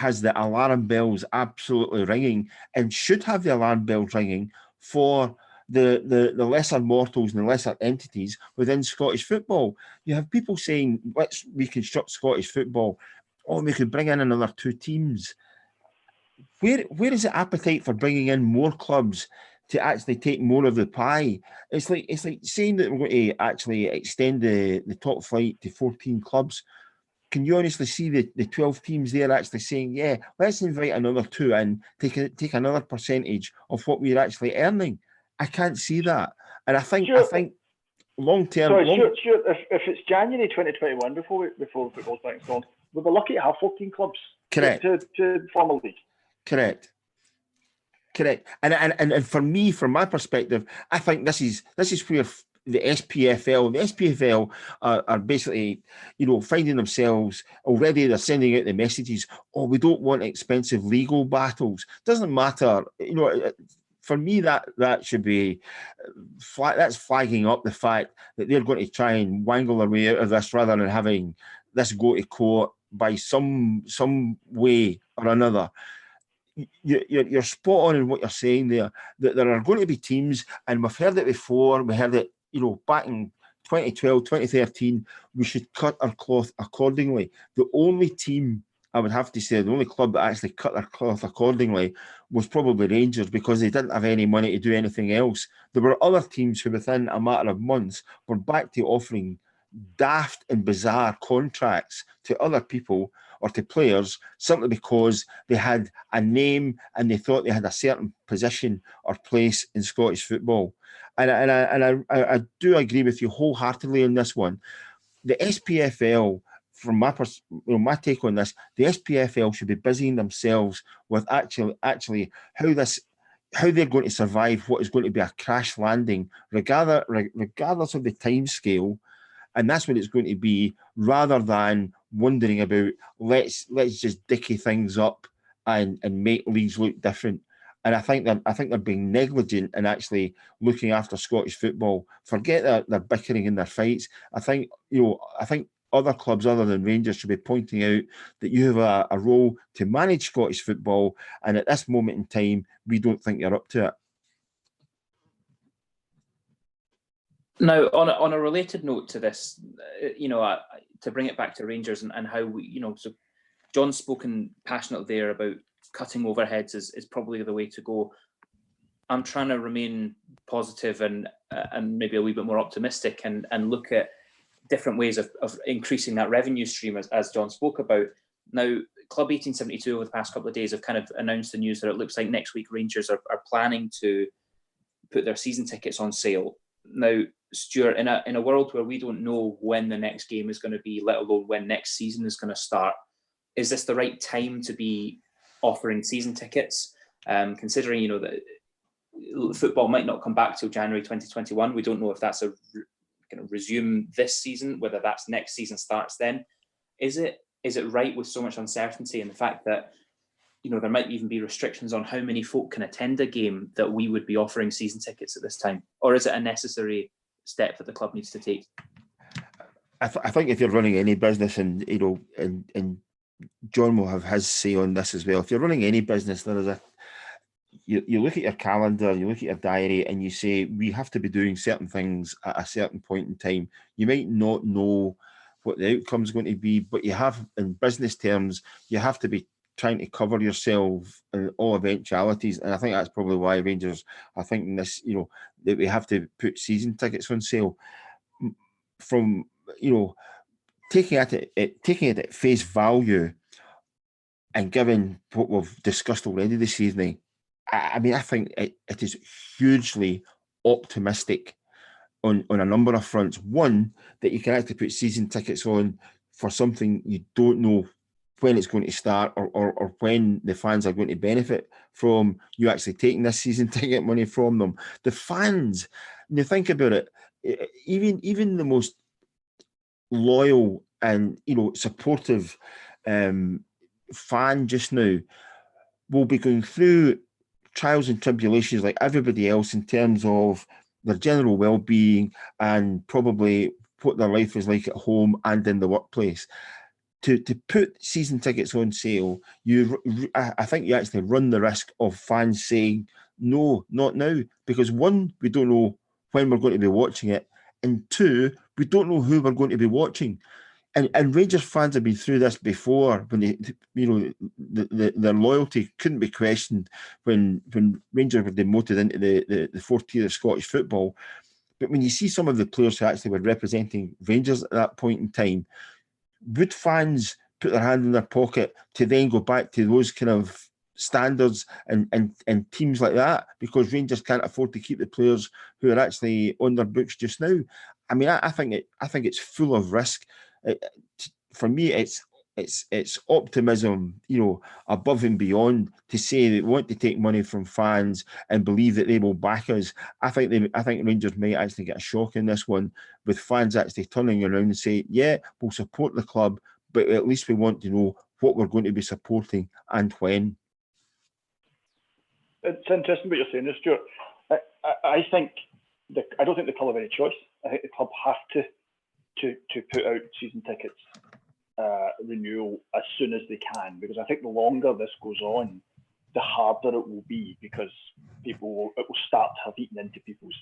has the alarm bells absolutely ringing, and should have the alarm bells ringing for the lesser mortals and the lesser entities within Scottish football. You have people saying, let's reconstruct Scottish football. Oh, we could bring in another 2 teams. Where is the appetite for bringing in more clubs to actually take more of the pie? It's like saying that we're going to actually extend the top flight to 14 clubs. Can you honestly see the 12 teams there actually saying, yeah, let's invite another 2 in, take another percentage of what we're actually earning? I can't see that. And I think long term. Sorry, sure. If it's January 2021 before football's back on, we'll be lucky to have 14 clubs. Correct. To form a league. Correct. And for me, from my perspective, I think this is where the SPFL are basically, finding themselves already. They're sending out the messages. Oh, we don't want expensive legal battles. Doesn't matter. For me, that should be that's flagging up the fact that they're going to try and wangle their way out of this rather than having this go to court by some way or another. You're spot on in what you're saying there, that there are going to be teams, and we've heard it before. We heard it, back in 2012, 2013, we should cut our cloth accordingly. The only team, I would have to say, the only club that actually cut their cloth accordingly was probably Rangers, because they didn't have any money to do anything else. There were other teams who within a matter of months were back to offering daft and bizarre contracts to other people or to players simply because they had a name and they thought they had a certain position or place in Scottish football. And I do agree with you wholeheartedly on this one. The SPFL, from my take on this, the SPFL should be busying themselves with actually how they're going to survive what is going to be a crash landing, regardless of the time scale. And that's what it's going to be, rather than wondering about let's just dicky things up and make leagues look different. And I think they're being negligent in actually looking after Scottish football. Forget their bickering and their fights. I think other clubs other than Rangers should be pointing out that you have a role to manage Scottish football, and at this moment in time, we don't think you're up to it. Now, on a related note to this, to bring it back to Rangers and how we, so John's spoken passionately there about cutting overheads is probably the way to go. I'm trying to remain positive and maybe a wee bit more optimistic and look at different ways of increasing that revenue stream as John spoke about. Now, Club 1872 over the past couple of days have kind of announced the news that it looks like next week Rangers are planning to put their season tickets on sale. Now, Stewart, in a world where we don't know when the next game is going to be, let alone when next season is going to start, is this the right time to be offering season tickets? Considering, that football might not come back till January 2021. We don't know if that's going to resume this season, whether that's next season starts then. Is it right with so much uncertainty and the fact that, there might even be restrictions on how many folk can attend a game, that we would be offering season tickets at this time? Or is it a necessary step that the club needs to take? I think if you're running any business, and John will have his say on this as well. If you're running any business, there is you look at your calendar, you look at your diary, and you say, we have to be doing certain things at a certain point in time. You might not know what the outcome is going to be, but you have, in business terms, you have to be trying to cover yourself in all eventualities. And I think that's probably why Rangers are thinking this, that we have to put season tickets on sale. From, taking it at face value and given what we've discussed already this evening, I think it is hugely optimistic on a number of fronts. One, that you can actually put season tickets on for something you don't know when it's going to start or when the fans are going to benefit from you actually taking this season ticket money from them. The fans, when you think about it, even the most loyal and supportive fan just now will be going through trials and tribulations like everybody else in terms of their general well-being and probably what their life is like at home and in the workplace. to put season tickets on sale, I think you actually run the risk of fans saying, no, not now. Because one, we don't know when we're going to be watching it. And two, we don't know who we're going to be watching. And Rangers fans have been through this before when their loyalty couldn't be questioned when Rangers were demoted into the fourth tier of Scottish football. But when you see some of the players who actually were representing Rangers at that point in time, would fans put their hand in their pocket to then go back to those kind of standards and teams like that because Rangers can't afford to keep the players who are actually on their books just now? I mean, I think it's full of risk. For me, it's optimism, above and beyond to say they want to take money from fans and believe that they will back us. I think Rangers might actually get a shock in this one with fans actually turning around and say, yeah, we'll support the club, but at least we want to know what we're going to be supporting and when. It's interesting what you're saying, Stuart. I think I don't think the club have any choice. I think the club have to put out season tickets renewal as soon as they can, because I think the longer this goes on, the harder it will be, because it will start to have eaten into people's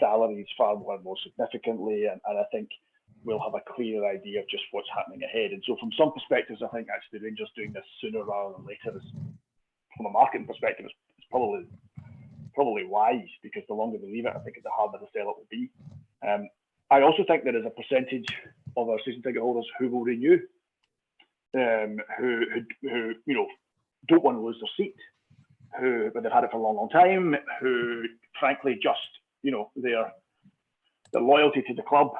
salaries far more significantly, and I think we'll have a clear idea of just what's happening ahead. And so from some perspectives, I think actually Rangers doing this sooner rather than later is, from a marketing perspective, is probably wise, because the longer they leave it, I think the harder the sell it will be. I also think there is a percentage of our season ticket holders who will renew, who don't want to lose their seat, but they've had it for a long time, who frankly just their loyalty to the club,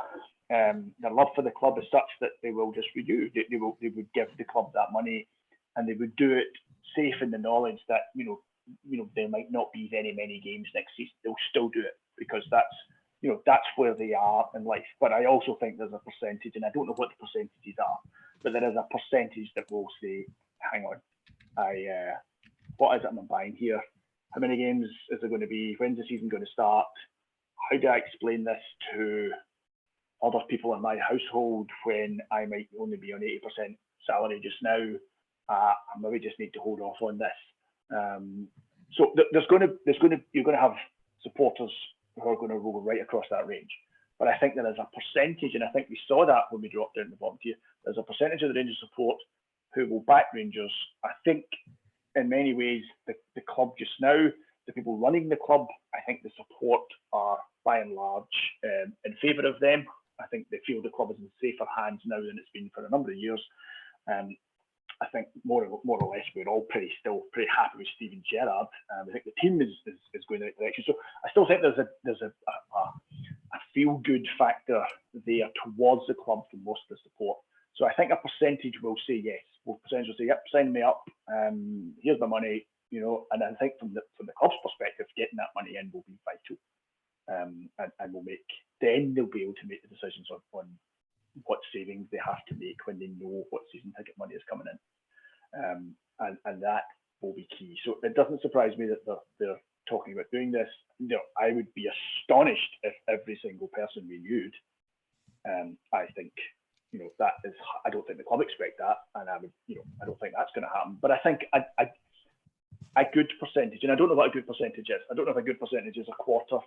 their love for the club is such that they will just renew. They would give the club that money, and they would do it safe in the knowledge that there might not be many games next season. They'll still do it because that's where they are in life. But I also think there's a percentage, and I don't know what the percentages are, but there is a percentage that will say, hang on, what is it I'm buying here? How many games is there going to be? When's the season going to start? How do I explain this to other people in my household when I might only be on 80% salary just now? I maybe just need to hold off on this. So you're going to have supporters who are going to roll right across that range. But I think there is a percentage, and I think we saw that when we dropped down to the bottom tier, there's a percentage of the Rangers support who will back Rangers. I think in many ways, the club just now, the people running the club, I think the support are by and large in favour of them. I think they feel the club is in safer hands now than it's been for a number of years. I think more or less we're all still pretty happy with Steven Gerrard. I think the team is going in the right direction. So I still think there's a feel good factor there towards the club from most of the support. So I think a percentage will say yes. A percentage will say, yep, sign me up. Here's my money. And I think from the club's perspective, getting that money in will be vital. And then they'll be able to make the decisions on what savings they have to make when they know what season ticket money is coming in. And that will be key. So it doesn't surprise me that they're talking about doing this. I would be astonished if every single person renewed. I think, that is, I don't think the club expect that. And I don't think that's going to happen. But I think a good percentage, and I don't know what a good percentage is. I don't know if a good percentage is a quarter,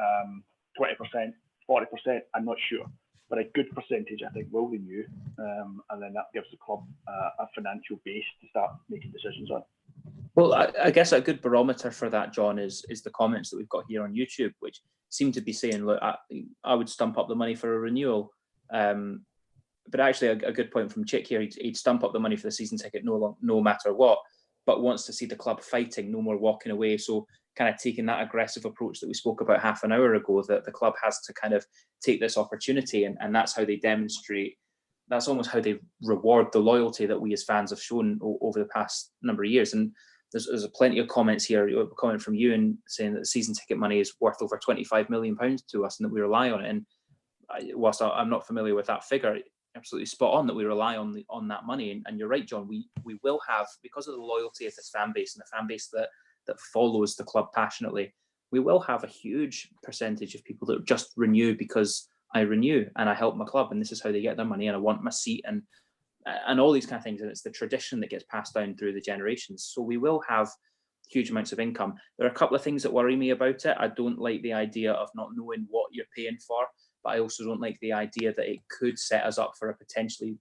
20%, 40%, I'm not sure. But a good percentage, I think, will renew, and then that gives the club a financial base to start making decisions on. Well, I guess a good barometer for that, John, is the comments that we've got here on YouTube, which seem to be saying, look, I would stump up the money for a renewal. But actually, a good point from Chick here, he'd stump up the money for the season ticket no matter what, but wants to see the club fighting, no more walking away. So kind of taking that aggressive approach that we spoke about half an hour ago, that the club has to kind of take this opportunity, and that's how they demonstrate, that's almost how they reward the loyalty that we as fans have shown over the past number of years. And there's plenty of comments here, a comment from you and saying that the season ticket money is worth over £25 million to us and that we rely on it. And whilst I'm not familiar with that figure, absolutely spot on that we rely on that money. And you're right, John, we will have, because of the loyalty of this fan base and the fan base that follows the club passionately, we will have a huge percentage of people that just renew because I renew and I help my club, and this is how they get their money, and I want my seat, and and all these kind of things. And it's the tradition that gets passed down through the generations. So we will have huge amounts of income. There are a couple of things that worry me about it. I don't like the idea of not knowing what you're paying for, but I also don't like the idea that it could set us up for a potentially,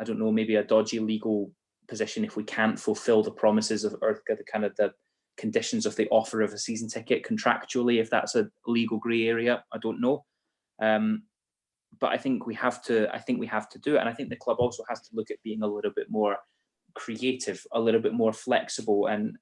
I don't know, maybe a dodgy legal position if we can't fulfill the promises of, or the kind of the conditions of the offer of a season ticket contractually, if that's a legal grey area. I don't know. But I think we have to do it. And I think the club also has to look at being a little bit more creative, a little bit more flexible, and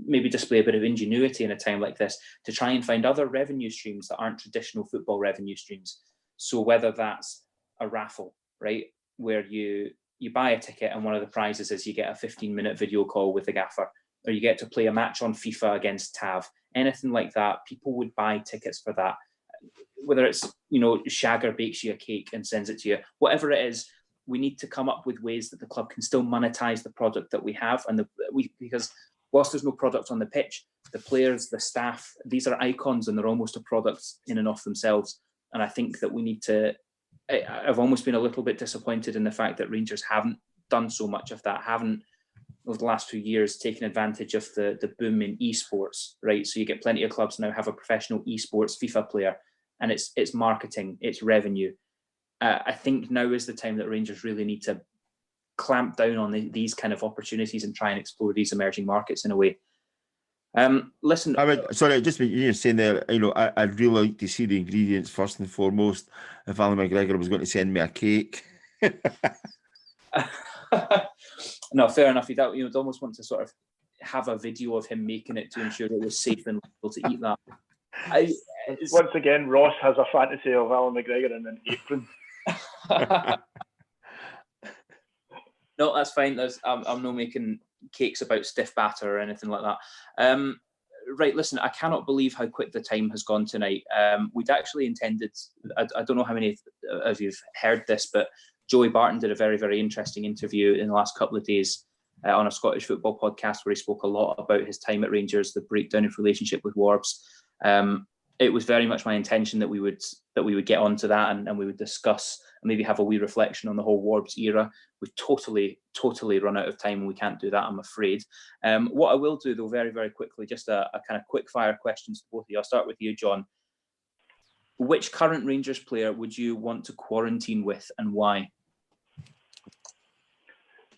maybe display a bit of ingenuity in a time like this to try and find other revenue streams that aren't traditional football revenue streams. So whether that's a raffle, right, where you buy a ticket and one of the prizes is you get a 15-minute video call with the gaffer, or you get to play a match on FIFA against TAV, anything like that, people would buy tickets for that. Whether it's, Shagger bakes you a cake and sends it to you, whatever it is, we need to come up with ways that the club can still monetize the product that we have. And because whilst there's no product on the pitch, the players, the staff, these are icons and they're almost a product in and of themselves. And I think that we need to, I've almost been a little bit disappointed in the fact that Rangers haven't done so much of that, haven't over the last few years taken advantage of the boom in esports, right? So you get plenty of clubs now have a professional esports FIFA player, and it's marketing, it's revenue. I think now is the time that Rangers really need to clamp down on these kind of opportunities and try and explore these emerging markets in a way. Listen, just you're saying there, I'd really like to see the ingredients first and foremost. If Alan McGregor was going to send me a cake. No, fair enough. You'd almost want to sort of have a video of him making it to ensure it was safe and able to eat that. Once again, Ross has a fantasy of Alan McGregor in an apron. No, that's fine. I'm not making cakes about stiff batter or anything like that. Right, listen, I cannot believe how quick the time has gone tonight. We'd actually intended, I don't know how many of you've heard this, but Joey Barton did a very, very interesting interview in the last couple of days on a Scottish football podcast where he spoke a lot about his time at Rangers, the breakdown of relationship with Warbs. It was very much my intention that we would get onto that and we would discuss and maybe have a wee reflection on the whole Warbs era. We've totally run out of time and we can't do that, I'm afraid. What I will do though, very, very quickly, just a kind of quick fire questions to both of you. I'll start with you, John. Which current Rangers player would you want to quarantine with and why?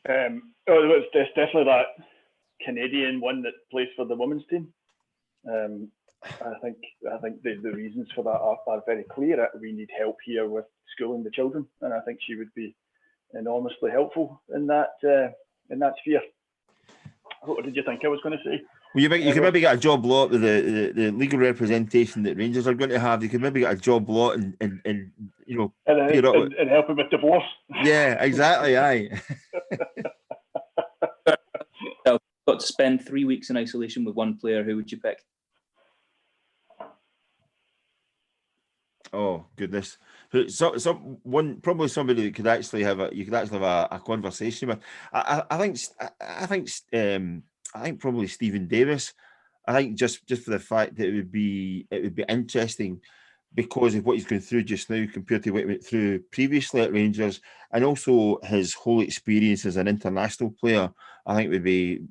It's definitely that Canadian one that plays for the women's team. I think the reasons for that are very clear. We need help here with schooling the children, and I think she would be enormously helpful in that sphere. What did you think I was going to say? Well, you could maybe get a job lot with the legal representation that Rangers are going to have. You could maybe get a job lot and help him with divorce. Yeah, exactly. Aye. Got to spend 3 weeks in isolation with one player. Who would you pick? Oh goodness! Probably somebody that could actually have a conversation with. I think probably Stephen Davis. I think just for the fact that it would be interesting because of what he's going through just now compared to what he went through previously at Rangers, and also his whole experience as an international player. I think would be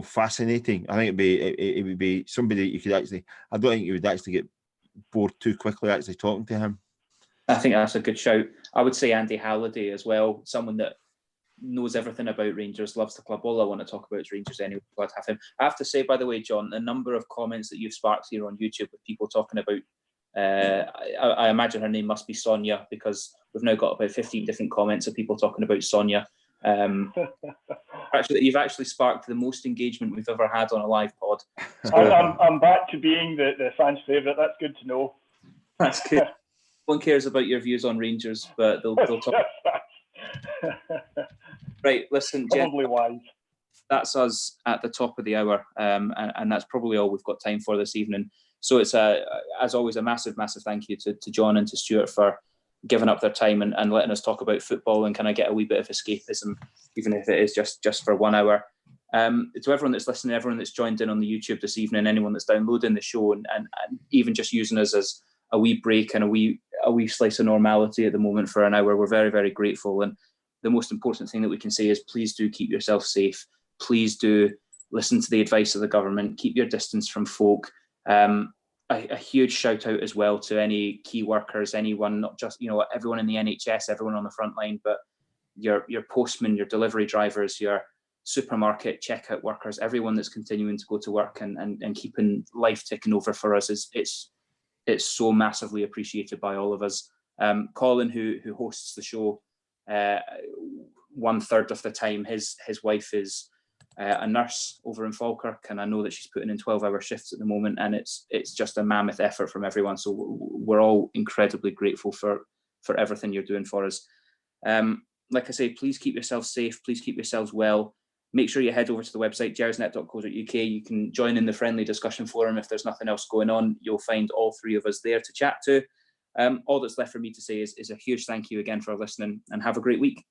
fascinating. I think it would be somebody that you could actually. I don't think you would actually get bored too quickly actually talking to him. I think that's a good shout. I would say Andy Halliday as well, someone that knows everything about Rangers, loves the club. All I want to talk about is Rangers anyway. Glad to have him. I have to say, by the way, John, the number of comments that you've sparked here on YouTube with people talking about, I imagine her name must be Sonia, because we've now got about 15 different comments of people talking about Sonia. Actually, you've actually sparked the most engagement we've ever had on a live pod. So, I'm back to being the fans' favourite. That's good to know. That's good. No one cares about your views on Rangers, but they'll talk. Right, listen, probably wise. That's us at the top of the hour, and that's probably all we've got time for this evening. So it's as always a massive thank you to John and to Stewart for giving up their time and letting us talk about football and kind of get a wee bit of escapism, even if it is just for 1 hour. To everyone that's listening, everyone that's joined in on the YouTube this evening, anyone that's downloading the show and even just using us as a wee break and a wee slice of normality at the moment for an hour, we're very, very grateful. And the most important thing that we can say is please do keep yourself safe. Please do listen to the advice of the government. Keep your distance from folk. A huge shout out as well to any key workers, anyone, not just, everyone in the NHS, everyone on the front line, but your postmen, your delivery drivers, your supermarket checkout workers, everyone that's continuing to go to work and keeping life ticking over for us. It's so massively appreciated by all of us. Colin, who hosts the show 1/3 of the time, his wife is a nurse over in Falkirk, and I know that she's putting in 12-hour shifts at the moment, and it's just a mammoth effort from everyone. So we're all incredibly grateful for everything you're doing for us. Like I say, please keep yourselves safe. Please keep yourselves well. Make sure you head over to the website, gersnet.co.uk. You can join in the friendly discussion forum. If there's nothing else going on, you'll find all three of us there to chat to. All that's left for me to say is a huge thank you again for listening, and have a great week.